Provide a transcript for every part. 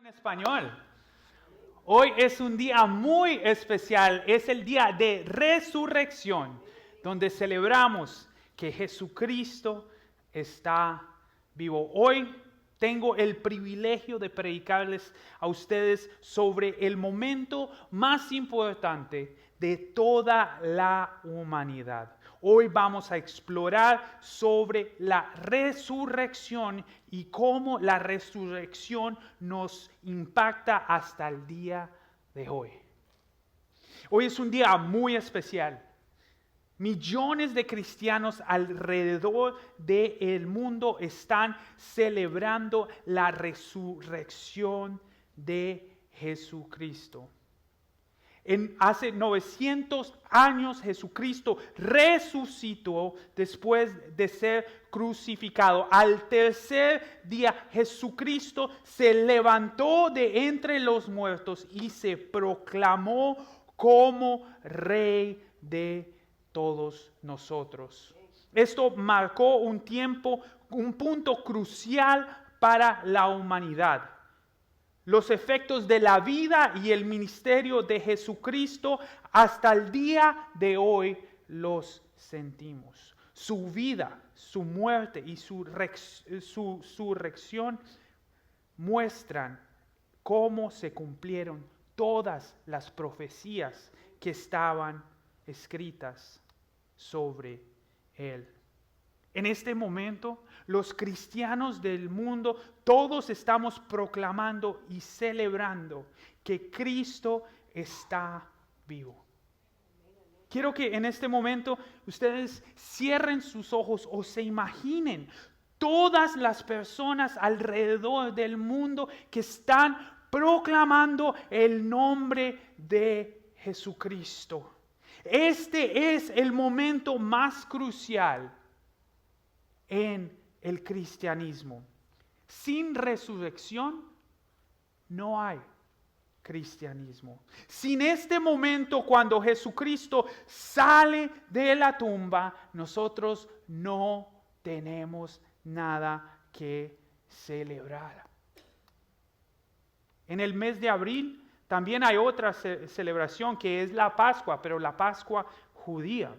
Español. Hoy es un día muy especial, es el día de resurrección, donde celebramos que Jesucristo está vivo. Hoy tengo el privilegio de predicarles a ustedes sobre el momento más importante de toda la humanidad. Hoy vamos a explorar sobre la resurrección y cómo la resurrección nos impacta hasta el día de hoy. Hoy es un día muy especial. Millones de cristianos alrededor del mundo están celebrando la resurrección de Jesucristo. Hace 900 años Jesucristo resucitó después de ser crucificado. Al tercer día Jesucristo se levantó de entre los muertos y se proclamó como Rey de todos nosotros. Esto marcó un punto crucial para la humanidad. Los efectos de la vida y el ministerio de Jesucristo hasta el día de hoy los sentimos. Su vida, su muerte y su resurrección muestran cómo se cumplieron todas las profecías que estaban escritas sobre él. En este momento, los cristianos del mundo, todos estamos proclamando y celebrando que Cristo está vivo. Quiero que en este momento ustedes cierren sus ojos o se imaginen todas las personas alrededor del mundo que están proclamando el nombre de Jesucristo. Este es el momento más crucial en el cristianismo. Sin resurrección no hay cristianismo. Sin este momento cuando Jesucristo sale de la tumba, nosotros no tenemos nada que celebrar. En el mes de abril también hay otra celebración que es la Pascua, pero la Pascua judía.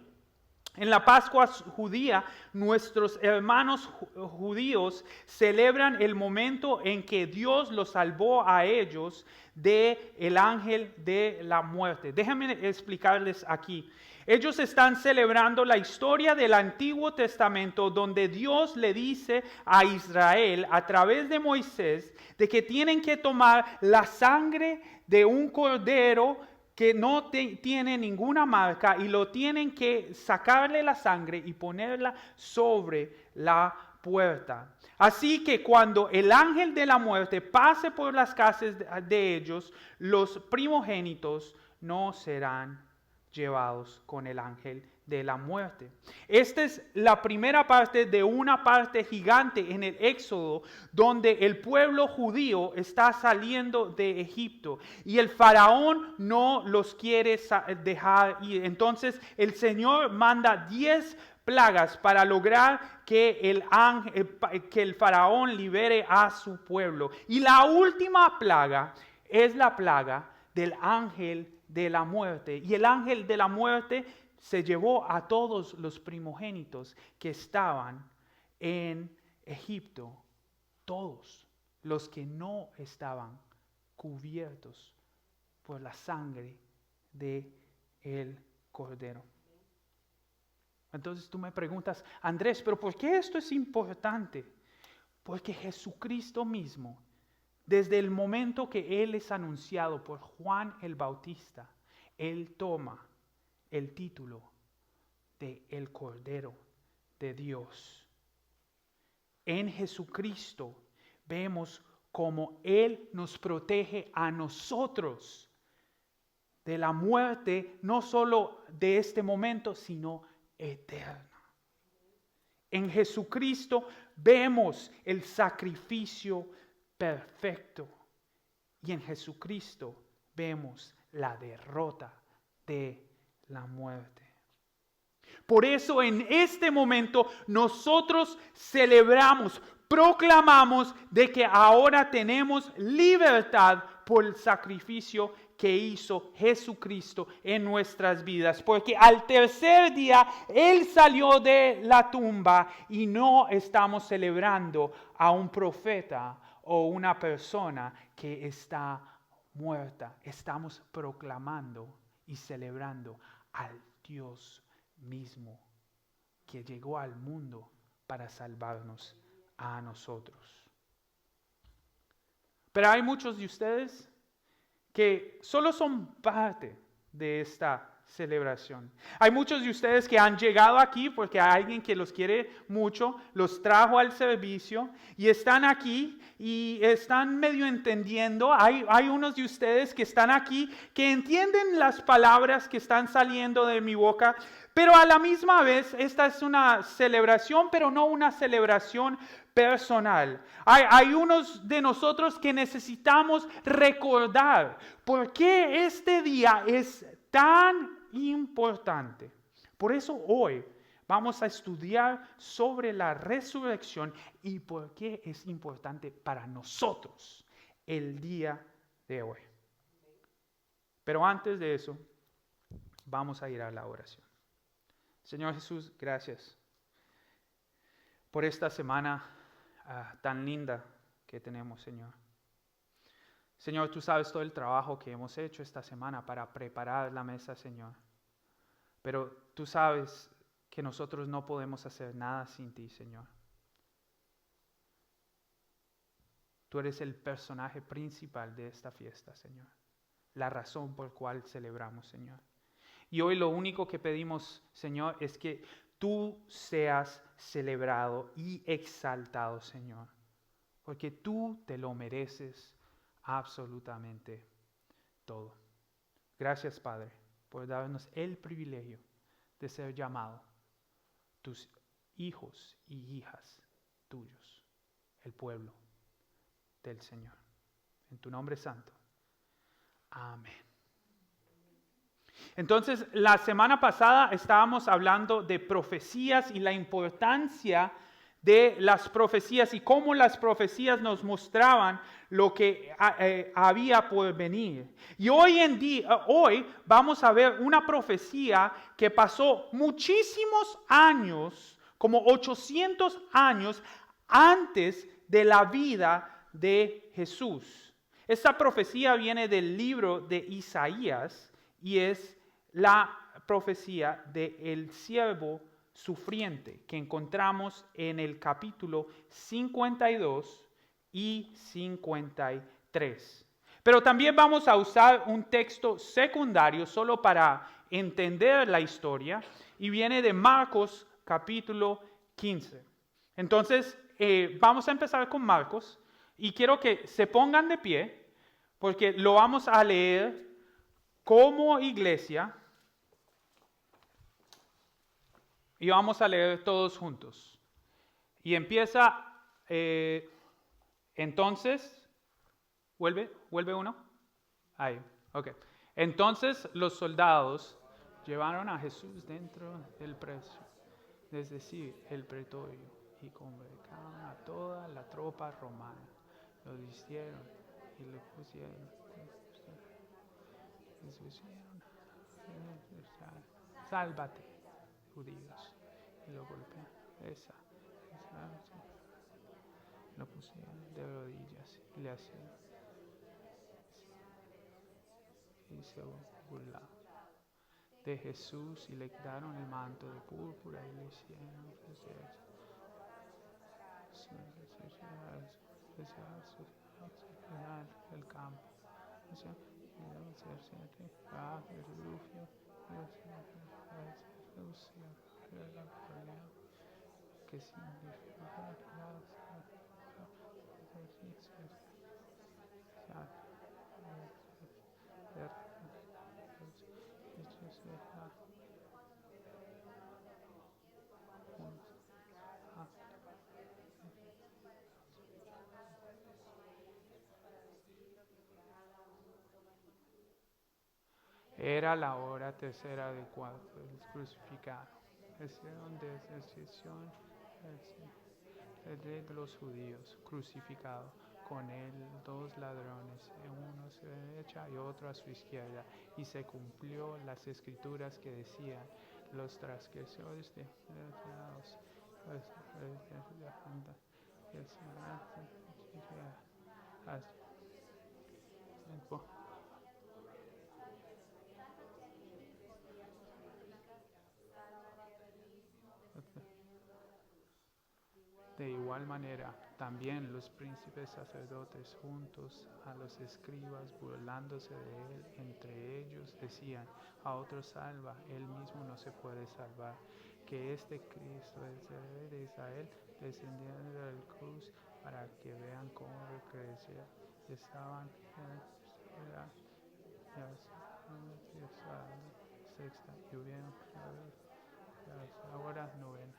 En la Pascua judía, nuestros hermanos judíos celebran el momento en que Dios los salvó a ellos del ángel de la muerte. Déjenme explicarles aquí. Ellos están celebrando la historia del Antiguo Testamento donde Dios le dice a Israel a través de Moisés de que tienen que tomar la sangre de un cordero que no tiene ninguna marca y lo tienen que sacarle la sangre y ponerla sobre la puerta. Así que cuando el ángel de la muerte pase por las casas de ellos, los primogénitos no serán llevados con el ángel de la muerte. Esta es la primera parte de una parte gigante en el Éxodo, donde el pueblo judío está saliendo de Egipto y el faraón no los quiere dejar ir. Entonces el Señor manda 10 plagas para lograr que el faraón libere a su pueblo. Y la última plaga es la plaga del ángel de la muerte. Y el ángel de la muerte se llevó a todos los primogénitos que estaban en Egipto, todos los que no estaban cubiertos por la sangre de el Cordero. Entonces tú me preguntas, Andrés, ¿pero por qué esto es importante? Porque Jesucristo mismo, desde el momento que Él es anunciado por Juan el Bautista, Él toma el título de el Cordero de Dios. En Jesucristo vemos cómo Él nos protege a nosotros de la muerte, no solo de este momento, sino eterna. En Jesucristo vemos el sacrificio perfecto y en Jesucristo vemos la derrota de la muerte. Por eso en este momento nosotros celebramos proclamamos de que ahora tenemos libertad por el sacrificio que hizo Jesucristo en nuestras vidas. Porque al tercer día Él salió de la tumba y no estamos celebrando a un profeta o una persona que está muerta. Estamos proclamando y celebrando al Dios mismo que llegó al mundo para salvarnos a nosotros. Pero hay muchos de ustedes que solo son parte de esta celebración. Hay muchos de ustedes que han llegado aquí porque hay alguien que los quiere mucho, los trajo al servicio y están aquí y están medio entendiendo. Hay unos de ustedes que están aquí que entienden las palabras que están saliendo de mi boca, pero a la misma vez esta es una celebración, pero no una celebración personal. Hay unos de nosotros que necesitamos recordar por qué este día es tan importante. Por eso hoy vamos a estudiar sobre la resurrección y por qué es importante para nosotros el día de hoy. Pero antes de eso, vamos a ir a la oración. Señor Jesús, gracias por esta semana tan linda que tenemos, Señor. Señor, tú sabes todo el trabajo que hemos hecho esta semana para preparar la mesa, Señor. Pero tú sabes que nosotros no podemos hacer nada sin ti, Señor. Tú eres el personaje principal de esta fiesta, Señor. La razón por la cual celebramos, Señor. Y hoy lo único que pedimos, Señor, es que tú seas celebrado y exaltado, Señor. Porque tú te lo mereces absolutamente todo. Gracias, Padre, por darnos el privilegio de ser llamados tus hijos y hijas tuyos, el pueblo del Señor. En tu nombre santo. Amén. Entonces, la semana pasada estábamos hablando de profecías y la importancia de las profecías y cómo las profecías nos mostraban lo que había por venir. Y hoy vamos a ver una profecía que pasó muchísimos años, como 800 años antes de la vida de Jesús. Esta profecía viene del libro de Isaías y es la profecía del siervo sufriente que encontramos en el capítulo 52 y 53. Pero también vamos a usar un texto secundario solo para entender la historia y viene de Marcos capítulo 15. Entonces vamos a empezar con Marcos y quiero que se pongan de pie porque lo vamos a leer como iglesia. Y vamos a leer todos juntos. Y empieza, entonces, ¿vuelve uno? Ahí, ok. Entonces los soldados llevaron a Jesús dentro del preso, es decir, el pretorio, y convocaron a toda la tropa romana. Lo vistieron y le pusieron, sálvate, judíos, y lo golpean, lo pusieron de rodillas y le hacían, y se burlaban de Jesús y le quitaron el manto de púrpura y le hicieron el campo. Que significa era la hora tercera del cuarto, el crucificado. Hicieron de decisión el rey de los judíos, crucificado. Con él 2 ladrones, uno a su derecha y otro a su izquierda. Y se cumplió las escrituras que decían, los transgresores de los de igual manera, también los príncipes sacerdotes juntos a los escribas, burlándose de él, entre ellos decían, a otro salva, él mismo no se puede salvar, que este Cristo es el rey de Israel, descendiendo del cruz, para que vean cómo crecer. Estaban sexta y hubieron ahora novena.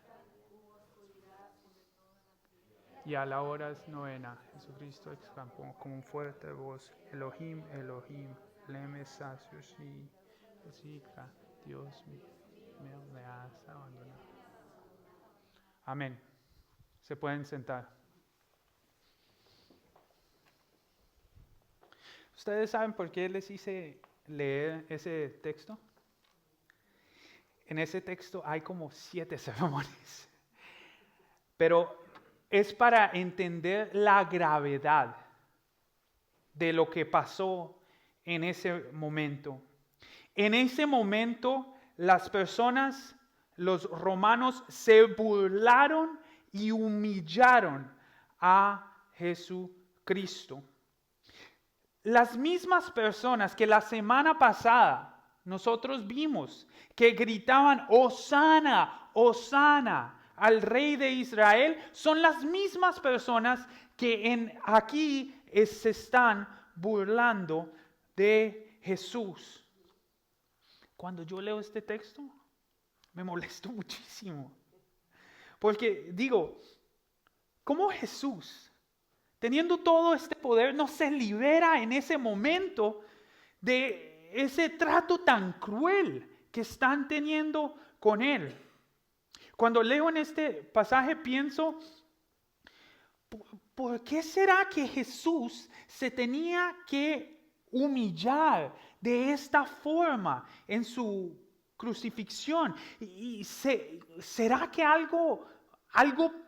Y a la hora novena, Jesucristo exclamó con un fuerte voz, Elohim, Elohim, lema sabachthani, Dios mío, me has abandonado. Amén. Se pueden sentar. ¿Ustedes saben por qué les hice leer ese texto? En ese texto hay como 7 sermones. Pero es para entender la gravedad de lo que pasó en ese momento. En ese momento, las personas, los romanos, se burlaron y humillaron a Jesucristo. Las mismas personas que la semana pasada nosotros vimos que gritaban, Hosana, Hosana al Rey de Israel, son las mismas personas que aquí se están burlando de Jesús. Cuando yo leo este texto, me molesto muchísimo. Porque digo, ¿cómo Jesús, teniendo todo este poder, no se libera en ese momento de ese trato tan cruel que están teniendo con Él? Cuando leo en este pasaje pienso, ¿por qué será que Jesús se tenía que humillar de esta forma en su crucifixión? ¿Será que algo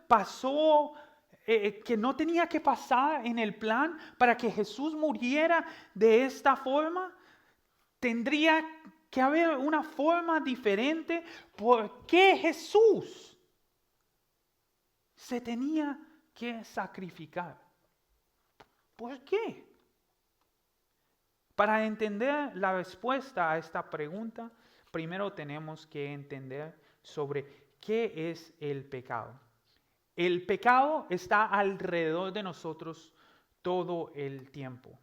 pasó que no tenía que pasar en el plan para que Jesús muriera de esta forma? ¿Tendría que haber una forma diferente? ¿Por qué Jesús se tenía que sacrificar? ¿Por qué? Para entender la respuesta a esta pregunta, primero tenemos que entender sobre qué es el pecado. El pecado está alrededor de nosotros todo el tiempo.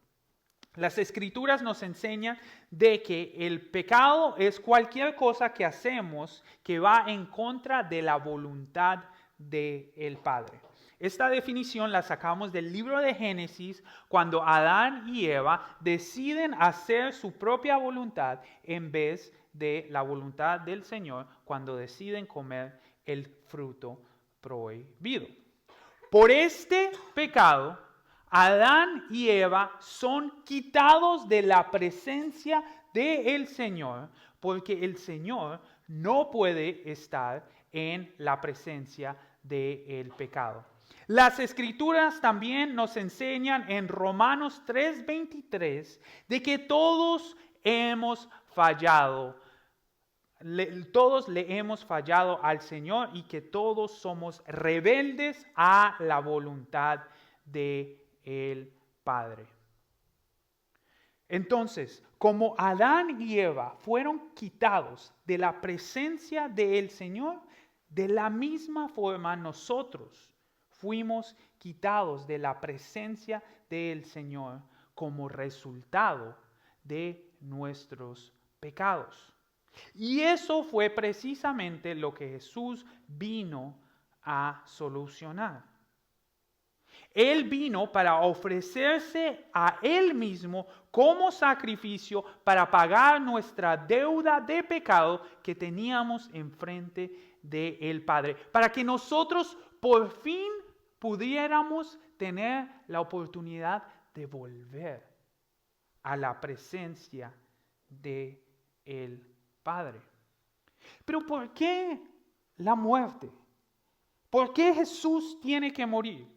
Las Escrituras nos enseñan de que el pecado es cualquier cosa que hacemos que va en contra de la voluntad del Padre. Esta definición la sacamos del libro de Génesis, cuando Adán y Eva deciden hacer su propia voluntad en vez de la voluntad del Señor, cuando deciden comer el fruto prohibido. Por este pecado, Adán y Eva son quitados de la presencia del Señor, porque el Señor no puede estar en la presencia del pecado. Las Escrituras también nos enseñan en Romanos 3:23 de que todos hemos fallado. Todos le hemos fallado al Señor y que todos somos rebeldes a la voluntad de el Padre. Entonces, como Adán y Eva fueron quitados de la presencia del Señor, de la misma forma nosotros fuimos quitados de la presencia del Señor como resultado de nuestros pecados. Y eso fue precisamente lo que Jesús vino a solucionar. Él vino para ofrecerse a Él mismo como sacrificio para pagar nuestra deuda de pecado que teníamos enfrente del Padre. Para que nosotros por fin pudiéramos tener la oportunidad de volver a la presencia de el Padre. Pero ¿por qué la muerte? ¿Por qué Jesús tiene que morir?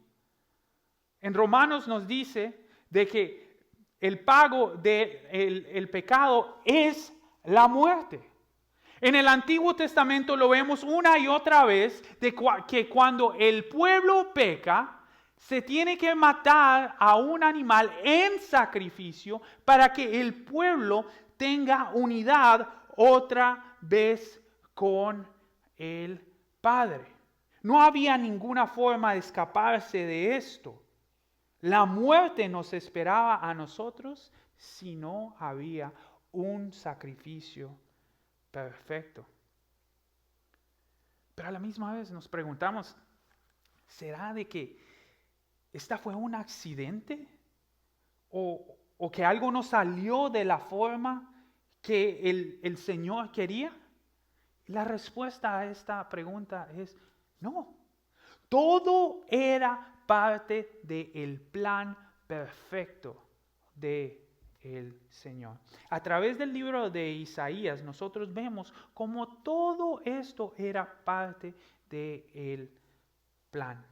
En Romanos nos dice de que el pago del pecado es la muerte. En el Antiguo Testamento lo vemos una y otra vez que cuando el pueblo peca, se tiene que matar a un animal en sacrificio para que el pueblo tenga unidad otra vez con el Padre. No había ninguna forma de escaparse de esto. La muerte nos esperaba a nosotros si no había un sacrificio perfecto. Pero a la misma vez nos preguntamos, ¿será de que esta fue un accidente? ¿O que algo no salió de la forma que el Señor quería? La respuesta a esta pregunta es no. Todo era parte del plan perfecto del Señor. A través del libro de Isaías nosotros vemos cómo todo esto era parte del plan.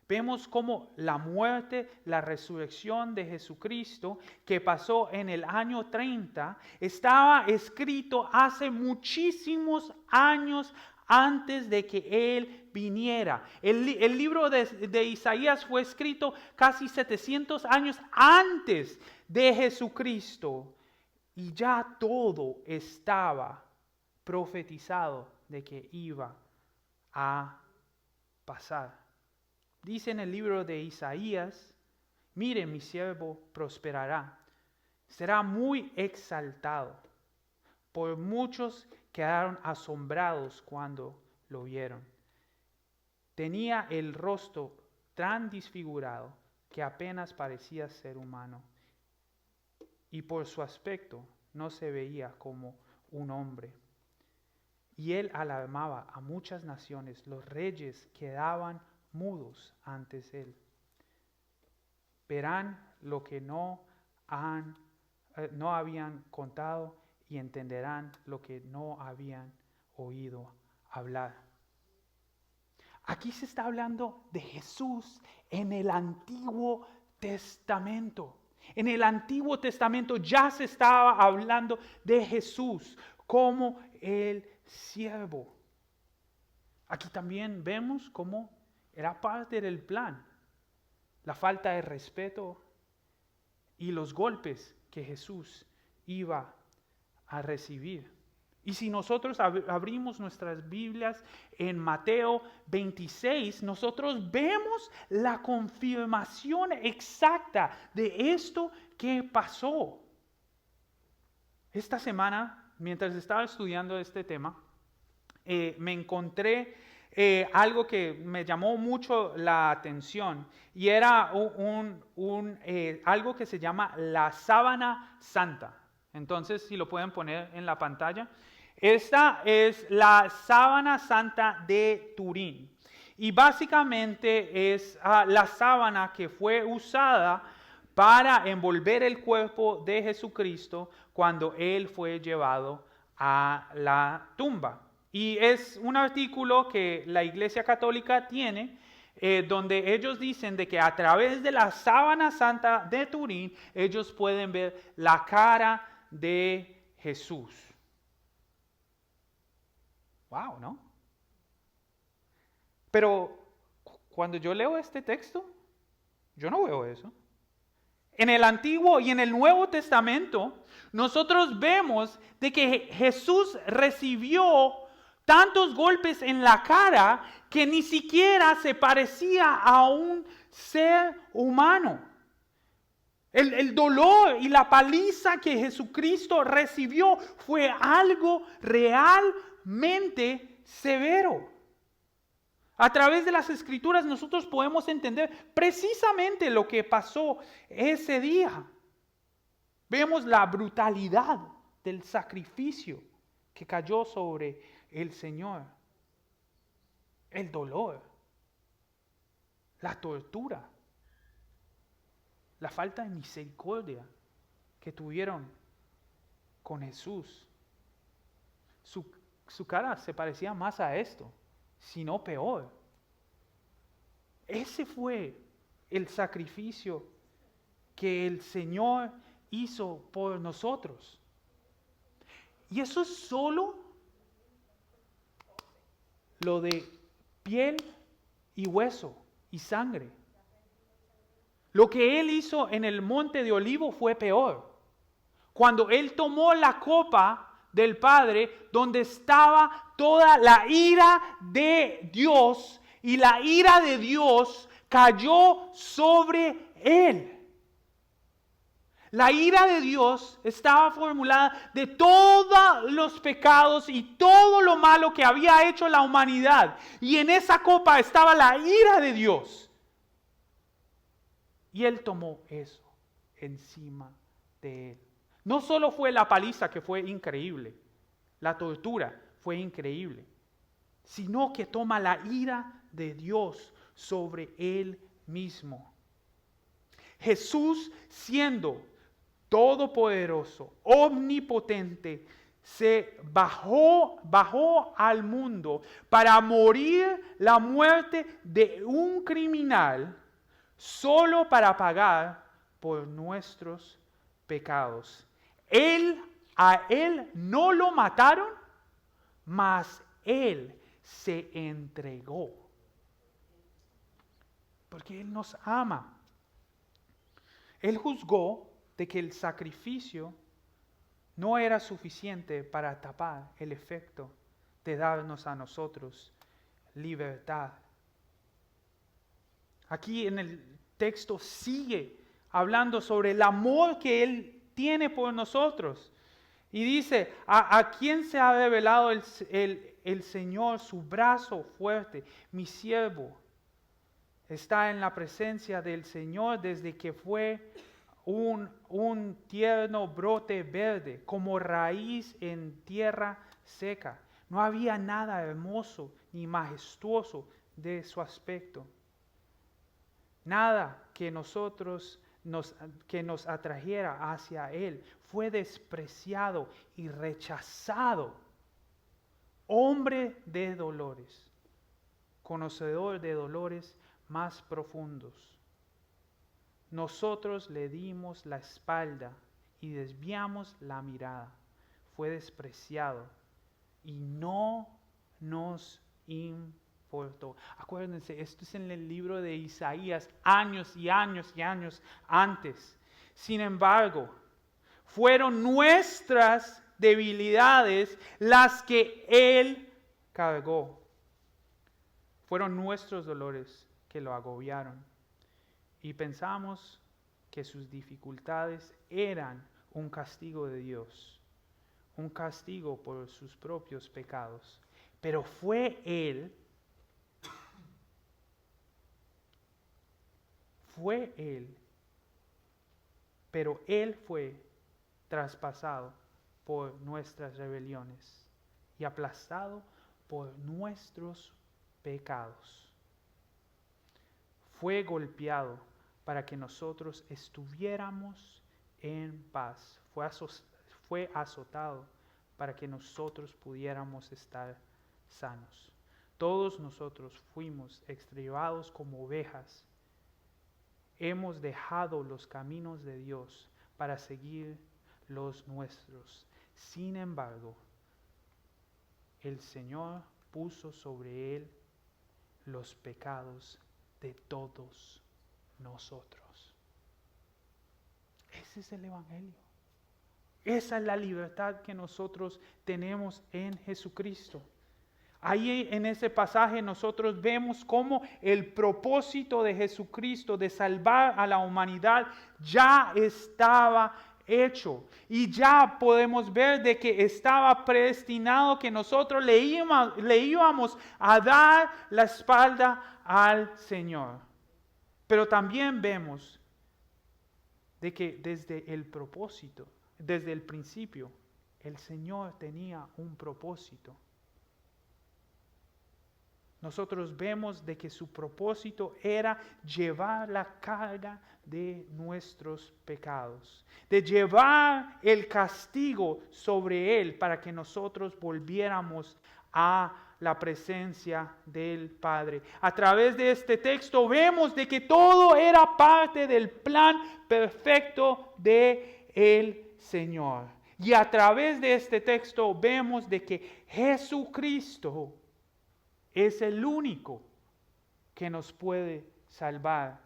Vemos cómo la muerte, la resurrección de Jesucristo, que pasó en el año 30, estaba escrito hace muchísimos años antes de que Él viniera. El libro de Isaías fue escrito casi 700 años antes de Jesucristo. Y ya todo estaba profetizado de que iba a pasar. Dice en el libro de Isaías, mire, mi siervo prosperará, será muy exaltado. Por muchos quedaron asombrados cuando lo vieron. Tenía el rostro tan desfigurado que apenas parecía ser humano. Y por su aspecto no se veía como un hombre. Y él alarmaba a muchas naciones, los reyes quedaban mudos antes él. Verán lo que no habían contado y entenderán lo que no habían oído hablar. Aquí se está hablando de Jesús en el Antiguo Testamento. En el Antiguo Testamento ya se estaba hablando de Jesús como el siervo. Aquí también vemos cómo era parte del plan, la falta de respeto y los golpes que Jesús iba a recibir. Y si nosotros abrimos nuestras Biblias en Mateo 26, nosotros vemos la confirmación exacta de esto que pasó. Esta semana, mientras estaba estudiando este tema, me encontré algo que me llamó mucho la atención y era algo que se llama la sábana santa. Entonces, si lo pueden poner en la pantalla. Esta es la sábana santa de Turín y básicamente es la sábana que fue usada para envolver el cuerpo de Jesucristo cuando Él fue llevado a la tumba. Y es un artículo que la Iglesia Católica tiene, donde ellos dicen de que a través de la sábana santa de Turín, ellos pueden ver la cara de Jesús. Wow, ¿no? Pero cuando yo leo este texto, yo no veo eso. En el Antiguo y en el Nuevo Testamento, nosotros vemos de que Jesús recibió tantos golpes en la cara que ni siquiera se parecía a un ser humano. El dolor y la paliza que Jesucristo recibió fue algo realmente severo. A través de las Escrituras nosotros podemos entender precisamente lo que pasó ese día. Vemos la brutalidad del sacrificio que cayó sobre el Señor. El dolor. la tortura, la falta de misericordia que tuvieron con Jesús. Su cara se parecía más a esto, si no peor. Ese fue el sacrificio que el Señor hizo por nosotros. Y eso es solo lo de piel y hueso y sangre. Lo que Él hizo en el monte de Olivo fue peor. Cuando Él tomó la copa del Padre, donde estaba toda la ira de Dios, y la ira de Dios cayó sobre Él. La ira de Dios estaba formulada de todos los pecados y todo lo malo que había hecho la humanidad. Y en esa copa estaba la ira de Dios. Y Él tomó eso encima de Él. No solo fue la paliza, que fue increíble, la tortura fue increíble, sino que toma la ira de Dios sobre Él mismo. Jesús, siendo todopoderoso, omnipotente, se bajó al mundo para morir la muerte de un criminal, solo para pagar por nuestros pecados. A Él no lo mataron, mas Él se entregó. Porque Él nos ama. Él juzgó de que el sacrificio no era suficiente para tapar el efecto de darnos a nosotros libertad. Aquí en el texto sigue hablando sobre el amor que Él tiene por nosotros. Y dice, ¿a quién se ha revelado el Señor? Su brazo fuerte, mi siervo está en la presencia del Señor desde que fue un tierno brote verde, como raíz en tierra seca. No había nada hermoso ni majestuoso de su aspecto. Nada que nos atrajera hacia Él. Fue despreciado y rechazado. Hombre de dolores, conocedor de dolores más profundos. Nosotros le dimos la espalda y desviamos la mirada. Fue despreciado y no nos importó. Acuérdense, esto es en el libro de Isaías, años y años y años antes. Sin embargo, fueron nuestras debilidades las que Él cargó. Fueron nuestros dolores que lo agobiaron. Y pensamos que sus dificultades eran un castigo de Dios, un castigo por sus propios pecados. Pero fue Él, pero Él fue traspasado por nuestras rebeliones y aplastado por nuestros pecados. Fue golpeado para que nosotros estuviéramos en paz. Fue azotado para que nosotros pudiéramos estar sanos. Todos nosotros fuimos extraviados como ovejas. Hemos dejado los caminos de Dios para seguir los nuestros. Sin embargo, el Señor puso sobre Él los pecados de todos nosotros. Ese es el Evangelio. Esa es la libertad que nosotros tenemos en Jesucristo. Ahí en ese pasaje nosotros vemos cómo el propósito de Jesucristo de salvar a la humanidad ya estaba hecho. Y ya podemos ver de que estaba predestinado que nosotros le íbamos a dar la espalda al Señor. Pero también vemos de que desde el principio, el Señor tenía un propósito. nosotros vemos de que su propósito era llevar la carga de nuestros pecados, de llevar el castigo sobre Él para que nosotros volviéramos a la presencia del Padre. A través de este texto vemos de que todo era parte del plan perfecto de el Señor. Y a través de este texto vemos de que Jesucristo es el único que nos puede salvar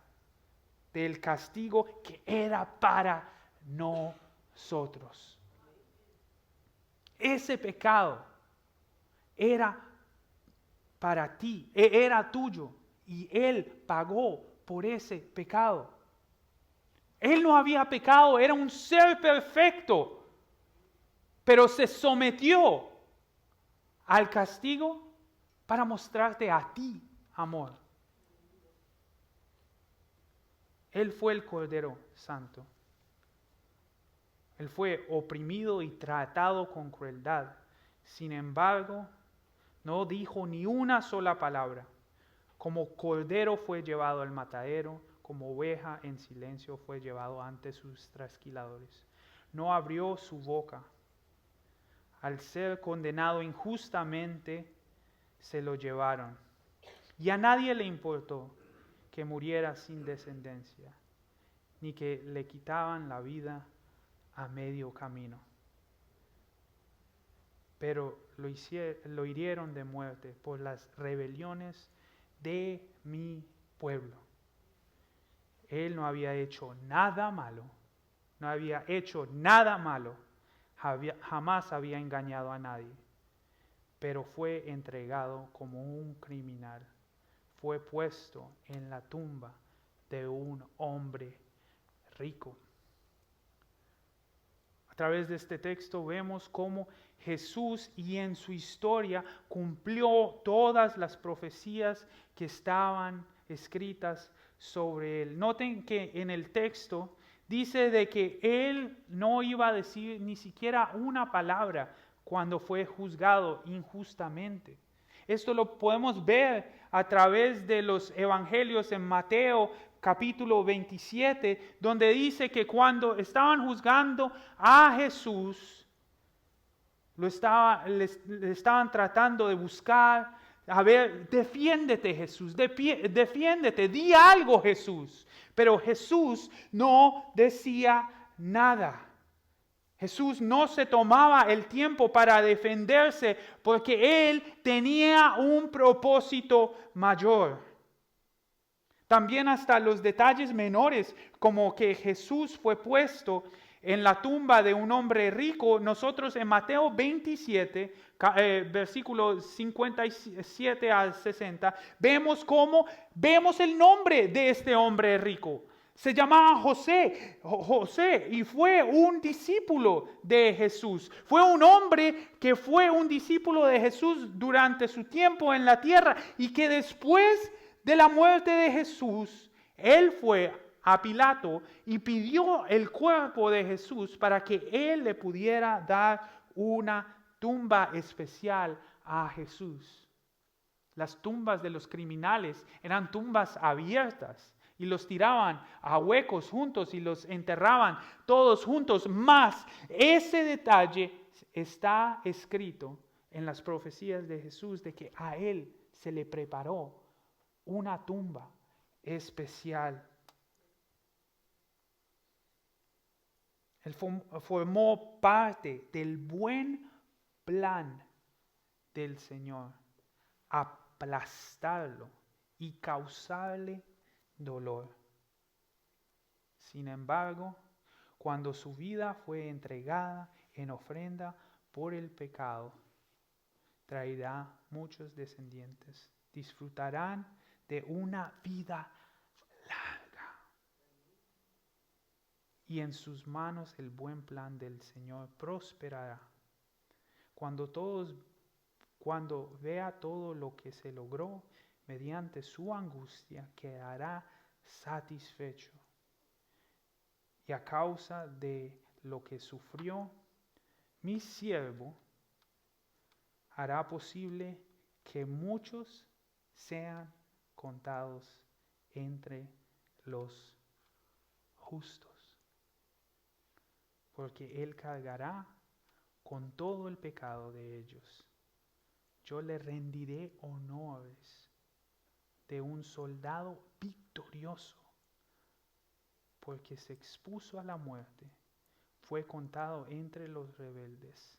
del castigo que era para nosotros. Ese pecado era para ti, era tuyo, y Él pagó por ese pecado. Él no había pecado, era un ser perfecto, pero se sometió al castigo para mostrarte a ti amor. Él fue el Cordero Santo. Él fue oprimido y tratado con crueldad. Sin embargo, no dijo ni una sola palabra. Como cordero fue llevado al matadero, como oveja en silencio fue llevado ante sus trasquiladores. No abrió su boca. Al ser condenado injustamente, se lo llevaron. Y a nadie le importó que muriera sin descendencia, ni que le quitaban la vida a medio camino. Pero lo hirieron de muerte por las rebeliones de mi pueblo. Él no había hecho nada malo, jamás había engañado a nadie, pero fue entregado como un criminal. Fue puesto en la tumba de un hombre rico. A través de este texto vemos cómo Jesús y en su historia cumplió todas las profecías que estaban escritas sobre Él. Noten que en el texto dice de que Él no iba a decir ni siquiera una palabra cuando fue juzgado injustamente. Esto lo podemos ver a través de los evangelios en Mateo capítulo 27, donde dice que cuando estaban juzgando a Jesús, le estaban tratando de buscar, a ver, defiéndete Jesús, defiéndete, di algo Jesús. Pero Jesús no decía nada. Jesús no se tomaba el tiempo para defenderse porque Él tenía un propósito mayor. También hasta los detalles menores, como que Jesús fue puesto en la tumba de un hombre rico. Nosotros en Mateo 27, versículos 57 al 60, vemos el nombre de este hombre rico. Se llamaba José, y fue un discípulo de Jesús. Fue un hombre que fue un discípulo de Jesús durante su tiempo en la tierra y que después de la muerte de Jesús, él fue a Pilato y pidió el cuerpo de Jesús para que él le pudiera dar una tumba especial a Jesús. Las tumbas de los criminales eran tumbas abiertas y los tiraban a huecos juntos y los enterraban todos juntos. Mas ese detalle está escrito en las profecías de Jesús de que a él se le preparó una tumba especial. Él formó parte del buen plan del Señor, aplastarlo y causarle dolor. Sin embargo, cuando su vida fue entregada en ofrenda por el pecado, traerá muchos descendientes. Disfrutarán de una vida larga. Y en sus manos el buen plan del Señor prosperará. Cuando vea todo lo que se logró mediante su angustia, quedará satisfecho. Y a causa de lo que sufrió, mi siervo hará posible que muchos sean contados entre los justos, porque Él cargará con todo el pecado de ellos. Yo le rendiré honores de un soldado victorioso, porque se expuso a la muerte, fue contado entre los rebeldes,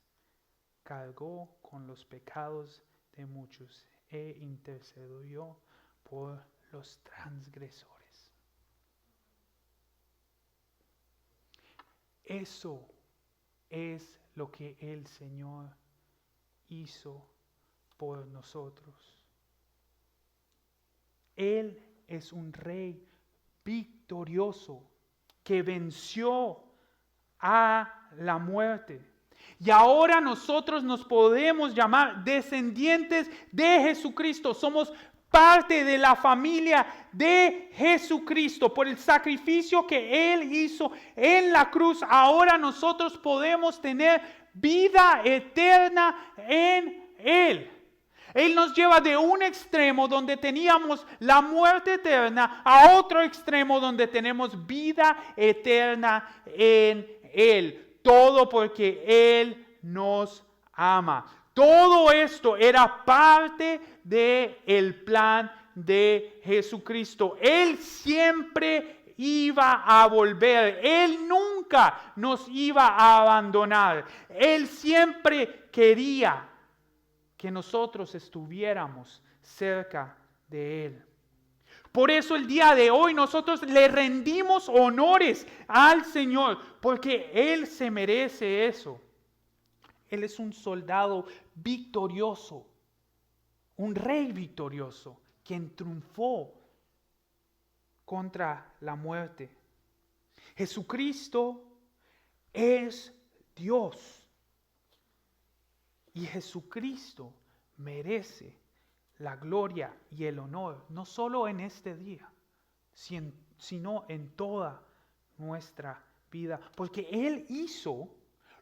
cargó con los pecados de muchos e intercedió por los transgresores. Eso es lo que el Señor hizo por nosotros. Él es un rey victorioso que venció a la muerte. Y ahora nosotros nos podemos llamar descendientes de Jesucristo. Somos parte de la familia de Jesucristo. Por el sacrificio que Él hizo en la cruz, ahora nosotros podemos tener vida eterna en Él. Él nos lleva de un extremo donde teníamos la muerte eterna a otro extremo donde tenemos vida eterna en Él. Todo porque Él nos ama. Todo esto era parte del plan de Jesucristo. Él siempre iba a volver. Él nunca nos iba a abandonar. Él siempre quería que nosotros estuviéramos cerca de Él. Por eso el día de hoy nosotros le rendimos honores al Señor, porque Él se merece eso. Él es un soldado victorioso, un rey victorioso, quien triunfó contra la muerte. Jesucristo es Dios. Y Jesucristo merece la gloria y el honor, no solo en este día, sino en toda nuestra vida. Porque Él hizo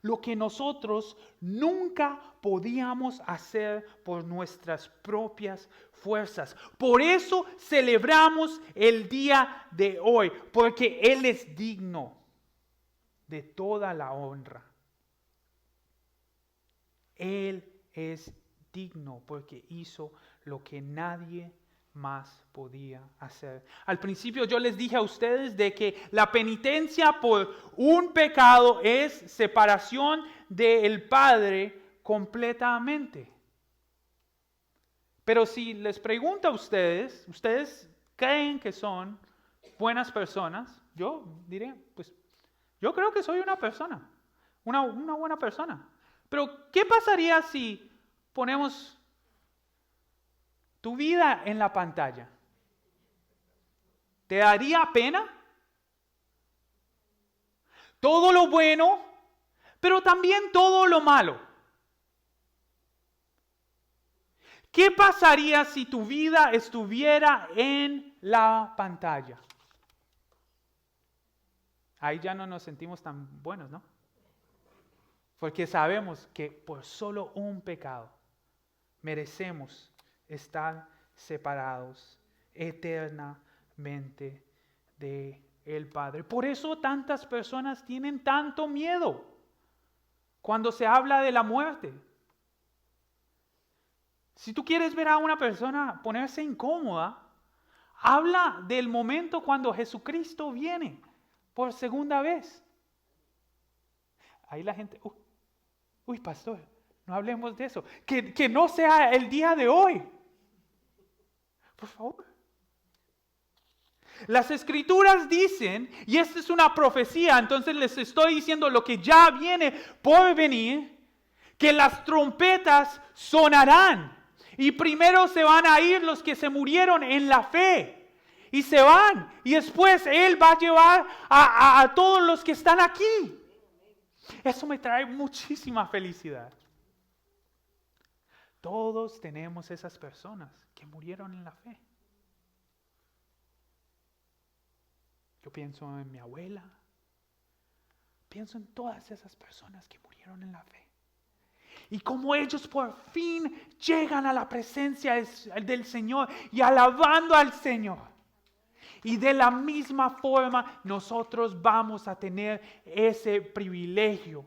lo que nosotros nunca podíamos hacer por nuestras propias fuerzas. Por eso celebramos el día de hoy, porque Él es digno de toda la honra. Él es digno porque hizo lo que nadie más podía hacer. Al principio yo les dije a ustedes de que la penitencia por un pecado es separación del Padre completamente. Pero si les pregunto a ustedes, ¿ustedes creen que son buenas personas? Yo diré, pues yo creo que soy una persona, una buena persona. Pero ¿qué pasaría si ponemos tu vida en la pantalla? ¿Te daría pena? Todo lo bueno, pero también todo lo malo. ¿Qué pasaría si tu vida estuviera en la pantalla? Ahí ya no nos sentimos tan buenos, ¿no? Porque sabemos que por solo un pecado merecemos estar separados eternamente del Padre. Por eso tantas personas tienen tanto miedo cuando se habla de la muerte. Si tú quieres ver a una persona ponerse incómoda, habla del momento cuando Jesucristo viene por segunda vez. Ahí la gente, uy, pastor, no hablemos de eso. Que no sea el día de hoy. Por favor. Las Escrituras dicen, y esta es una profecía, entonces les estoy diciendo lo que ya viene por venir, que las trompetas sonarán. Y primero se van a ir los que se murieron en la fe. Y se van. Y después Él va a llevar a todos los que están aquí. Eso me trae muchísima felicidad. Todos tenemos esas personas que murieron en la fe. Yo pienso en mi abuela. Pienso en todas esas personas que murieron en la fe. Y como ellos por fin llegan a la presencia del Señor y alabando al Señor. Y de la misma forma nosotros vamos a tener ese privilegio.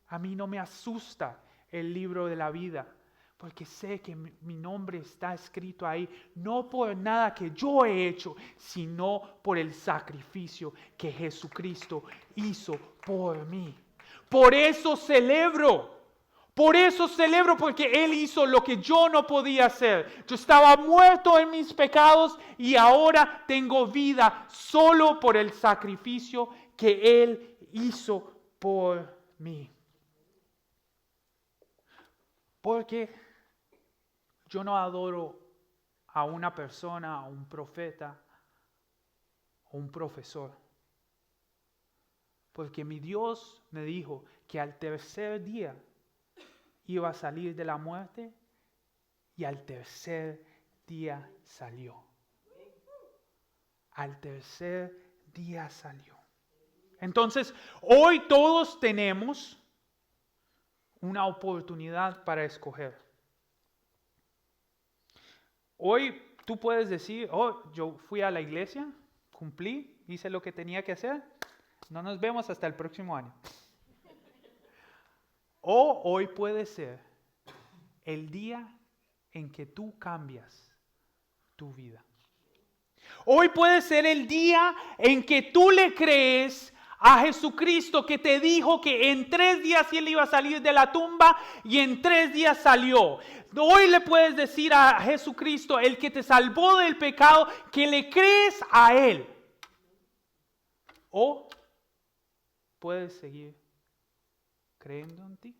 A mí no me asusta el libro de la vida, porque sé que mi nombre está escrito ahí, no por nada que yo he hecho, sino por el sacrificio que Jesucristo hizo por mí. Por eso celebro, porque Él hizo lo que yo no podía hacer. Yo estaba muerto en mis pecados y ahora tengo vida solo por el sacrificio que Él hizo por mí. Porque yo no adoro a una persona, a un profeta, o un profesor. Porque mi Dios me dijo que al tercer día iba a salir de la muerte y al tercer día salió. Al tercer día salió. Entonces, hoy todos tenemos una oportunidad para escoger. Hoy tú puedes decir, yo fui a la iglesia, cumplí, hice lo que tenía que hacer, no nos vemos hasta el próximo año. O hoy puede ser el día en que tú cambias tu vida. Hoy puede ser el día en que tú le crees a Jesucristo, que te dijo que en 3 días Él iba a salir de la tumba y en 3 días salió. Hoy le puedes decir a Jesucristo, el que te salvó del pecado, que le crees a Él. O puedes seguir creyendo en ti.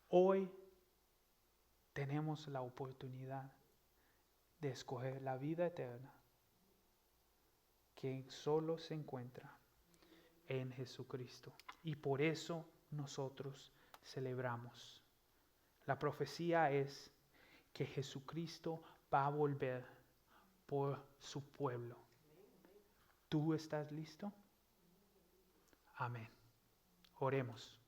Hoy tenemos la oportunidad de escoger la vida eterna que solo se encuentra en Jesucristo. Y por eso nosotros celebramos. La profecía es que Jesucristo va a volver por su pueblo. ¿Tú estás listo? Amén. Oremos.